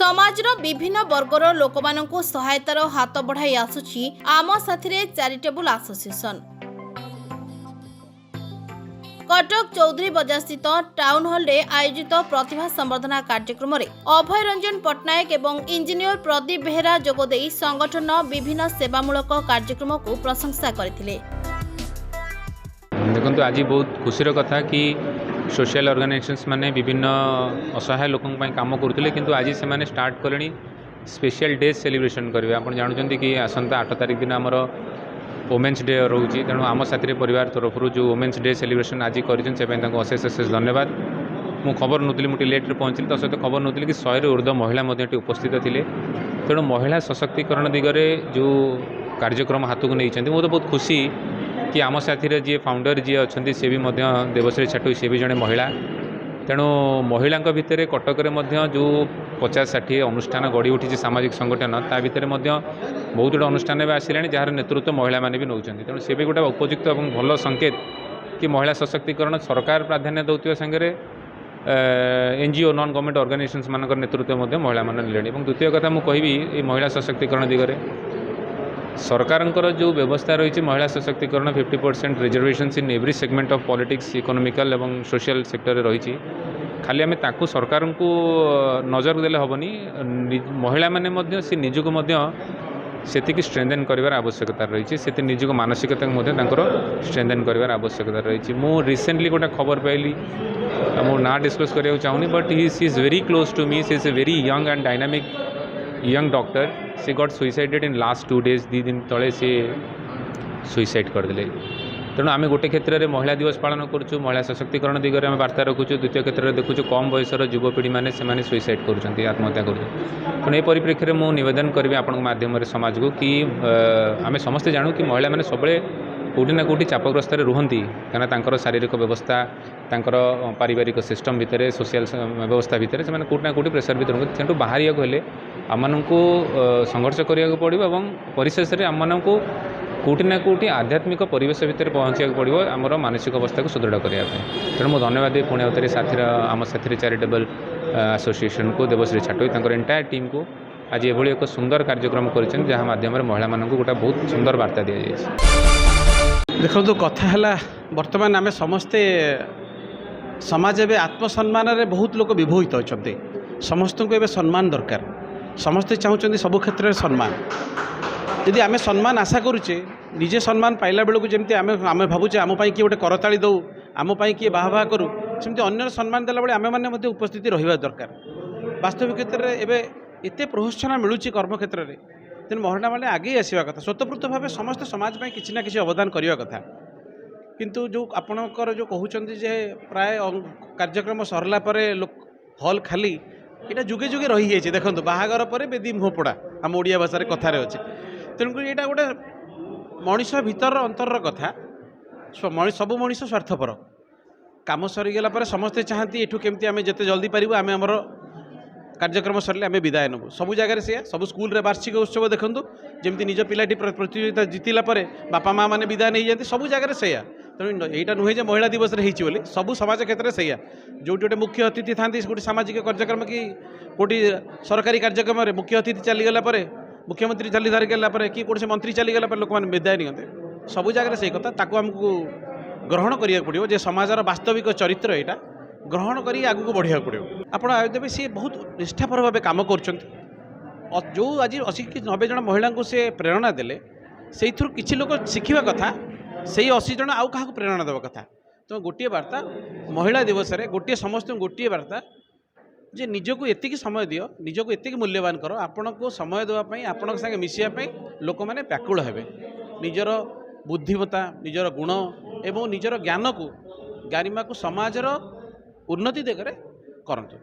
समाजर विभिन्न वर्गर लोक सहायतार हाथ बढ़ाई आसुछि आम साथी चैरिटेबल एसोसिएशन। कटक चौधरी बजार स्थित टाउन हॉल रे आयोजित प्रतिभा संवर्धना कार्यक्रम में अभय रंजन पट्टनायक एवं इंजीनियर प्रदीप बेहेरा जोगदे संगठन विभिन्न सेवामूलक कार्यक्रम को प्रशंसा करथिले। देखो आज बहुत खुशी कथा कि सोशल ऑर्गेनाइजेशंस माने विभिन्न असहाय लोकों काम करुले किंतु आज से माने स्टार्ट कले स्पेशल डे सेलिब्रेशन करेंगे। आप जानते कि आसंता 8 तारिख दिन आमर वोमेन्स डे रोचे, तेणु आम साथी परिवार तरफ जो वोमेन्स डे सेलिब्रेशन आज करशेष अशेष धन्यवाद। मु खबर नुली मुझे लेट्रे पहुँचली तो सहित खबर नुली कि 100 ରୁ ऊर्ध्व महिला उपस्थित थे। तेणु महिला सशक्तिकरण दिगरे जो कार्यक्रम हाथ को नहीं मुझे बहुत खुशी कि आम साथी जी फाउंडर जी अच्छा सी भी देवश्री छाटुई सी भी जड़े महिला। तेणु महिला भितर कटक जो 50-60 अनुष्ठान गढ़ी उठी सामाजिक संगठन ता भितर बहुत गुड़ा अनुष्ठान भी आसिला जार नेतृत्व महिला माने भी नौ। तेणु सी भी गोटे उपयुक्त और भल संकेत कि महिला सशक्तिकरण सरकार प्राधान्य दौर संगे एनजीओ नॉन गवर्नमेंट ऑर्गेनाइजेशंस मान नेतृत्व महिला मैंने ने। द्वितीय कथा मुझे कहि महिला सशक्तिकरण दिगरे सरकार जो व्यवस्था रही महिला सशक्तिकरण 50% reservations in every segment of politics economical एवं सोशल सेक्टर रही। खाली आम ताकू सरकार को नजर देले हेनी महिला माने से निजक सेतिकी स्ट्रेंथेन कर आवश्यकता रही से निजक मानसिकता स्ट्रेंथेन कर आवश्यकता रही। मु रिसेंटली गोटे खबर पाइली मो ना डिस्कस करने चाहूनी but he is very close to me. She is a very young and dynamic young doctor. She got suicided in last 2 days 2 दिन तले सी सुइसाइड करदे। तेणु आम गोटे क्षेत्र में महिला दिवस पालन करुँ महिला सशक्तिकरण दिगरे आम वार्ता रखुचु। द्वितीय क्षेत्र में देखुचु कम बयसर युवपीढ़ी मैंने से सुइसाइड कर आत्महत्या कर। तेणु ये परिप्रेक्षी में मुझे नवेदन करी आपण माध्यम समाज को कि आम समस्ते जानू कि महिला मैंने सब कौटी ना कौटी चापग्रस्त रुहति कहीं शारीरिक व्यवस्था पारिवारिक सिस्टम भितर सोशल व्यवस्था भितर से कौटी ना कौटी प्रेसर भितर रुहति। तेणु बाहर हेले आम संघर्ष करा पड़ो और परिशेष में आम कौटी ना कौटी आध्यात्मिक परिवेश भितर पहुँचा पड़ो आमर मानसिक अवस्था को सुदृढ़ करने। तेणु मुझे धन्यवाद दी पुणे अवतारे साथी आम साथी चैरिटेबल एसोसिएशन को देवश्री छाटुई एंटायर टीम को आज ये एक सुंदर कार्यक्रम कर जहाँ माध्यम महिला मानक गोटे बहुत सुंदर वार्ता दी जाए। देखो कथा है बर्तमान आम समस्ते समाज ए आत्मसम्मान बहुत लोग विभूत अच्छा समस्त को ए सम्मान दरकार। समस्ते चाहते सब क्षेत्र में सम्मान यदि आम सम्मान आशा करुचे निजे सम्मान पाइला बेलू जमी आम भावुचे आम किए गोटे करताली दौ आम किए बाहा बाहा करूँ सेमती अन्य सम्मान देला बेले आम मैंने उपस्थित रहा दरकार। वास्तविक क्षेत्र में एवं एत प्रोत्साहन मिलूँ कर्म क्षेत्र में तेणु महिला मैंने आगे आसवा कथा स्वतःपूर्त भाव समस्त समाज में किसी ना कि अवदान करने कथा। किंतु जो आपणकर जो कहते जे प्राय कार्यक्रम सरला हॉल खाली यहाँ जुगे जुगे रही है। देखो बाहागर पर बेदी मुह पोड़ा आम ओडिया भाषा कथार अच्छे। तेणुक यहाँ गोटे मनीष भीतर अंतर कथा सब मनीष स्वार्थपर काम सरीगला समस्ते चाहती एठू केमती आम जिते जल्दी पारू आम आमर कार्यक्रम सरले आम विदाय नबू। सबू जगह से सब स्कूल रे वार्षिक उत्सव देखूँ जमी निज पिलाटी प्रतियोगिता जीतला बापा माँ मैंने विदाय नहीं जाती सबू जगह से। तेणु यहाँ नुहे जे महिला दिवस बोली सबू समाज क्षेत्र में से जो गोटे मुख्य अतिथि था गोटे सामाजिक कार्यक्रम कि कोटी सरकारी कार्यक्रम में मुख्य अतिथि चलीगला मुख्यमंत्री चली धरिगला कि कौन से मंत्री चलीगला लोक मैंने विदाय नियंते सबू जगह से कथा आमको ग्रहण करा पड़ो जे समाजर वास्तविक चरित्र यहाँ ग्रहण कर आग को बढ़िया पड़ो। आपड़ देवे सी बहुत निष्ठापर भाव कम कर जो आज 80 कि 90 जन महिला को से प्रेरणा देले से किसी लोग शिखा कथा से 80 जन आउ क्या प्रेरणा देवा कथा। तो गोटे वार्ता महिला दिवस रे गोटे समस्त गोटे वार्ता जे निजको एतिक समय दियो निजको एतिक मूल्यवान करो आपण को समय देवाई आपण संगे मिसापी लोक मैंने व्याकुल हेबे निजर बुद्धिमत्ता निजर गुण एवं निजर ज्ञान को गारिमा को समाजर उन्नति दिगरे करंतु।